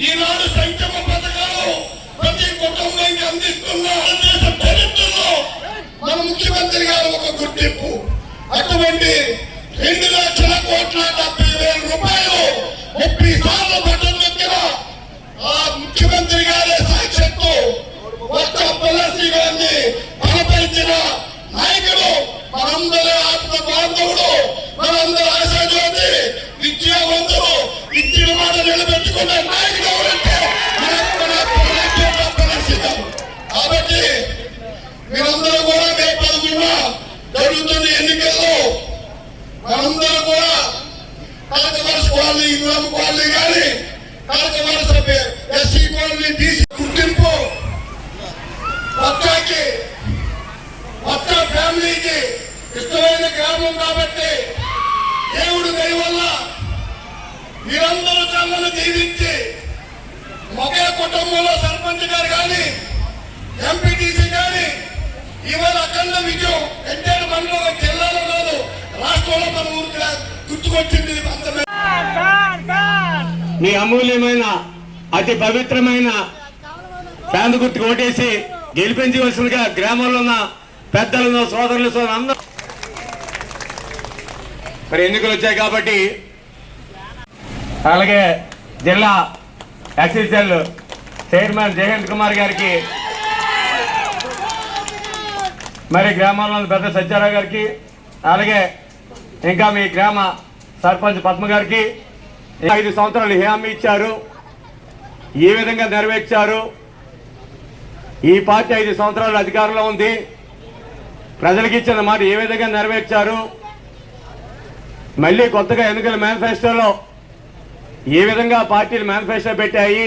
ఈనాడు సంక్షేమ పథకాలు ప్రతి కుటుంబానికి అందిస్తున్న దేశ చరిత్రలో మన ముఖ్యమంత్రి గారు ఒక గుర్తింపు. అటువంటి 2,70,70,000 రూపాయలు 30 సార్లు బటన్ నొక్కిన ఆ ముఖ్యమంత్రి గారే సాక్షాత్తు ఒక్క తులసి గారిని బలపరిచిన నాయకుడు, మనందరి ఆత్మ బాంధవుడు, మనందరి ఆశాజ్యోతి, విద్యావంతుడు, ఇచ్చిన మాట నిలబెట్టుకున్న నాయకుడు ఎవరంటే కాబట్టి మీరందరూ కూడా మే 11న జరుగుతున్న ఎన్నికల్లో మనందరూ కూడా కనకవలస కాలనీ, గుణం కాలనీ కానీ కనకవలస ఎస్సీ కాలనీ తీసి గుర్తింపు మొత్తం ఫ్యామిలీకి ఇష్టమైన గ్రామం కాబట్టి దేవుడు దయ వల్ల మీరందరూ చల్లని దీవించి ఒకే కుటుంబంలో సర్పంచ్ గారు కానీ ఎంపీటీసీ కానీ ఇవాళ అఖండ విజయం ఎన్టీఆర్ మండలం జిల్లాలో కాదు రాష్ట్రంలో మన ఊరికి గుర్తుకొచ్చింది. మీ అమూల్యమైన అతి పవిత్రమైన ఫ్యాన్ గుర్తుకు ఓటేసి గెలిపించవలసిందిగా గ్రామంలో ఉన్న పెద్దలను, సోదరులు, అందరూ మరి ఎన్నికలు వచ్చాయి కాబట్టి అలాగే జిల్లా ఎక్సైజ్ చైర్మన్ జయంత్ కుమార్ గారికి, మరి గ్రామంలో పెద్ద సత్యారావు గారికి, అలాగే ఇంకా మీ గ్రామ సర్పంచ్ పద్మ గారికి 5 సంవత్సరాలు హామీ ఇచ్చారు, ఏ విధంగా నెరవేర్చారు. ఈ పార్టీ 5 సంవత్సరాలు అధికారంలో ఉంది, ప్రజలకు ఇచ్చిన మాట ఏ విధంగా నెరవేర్చారు, మళ్ళీ కొత్తగా ఎన్నికల మేనిఫెస్టోలో ఏ విధంగా పార్టీలు మేనిఫెస్టో పెట్టాయి,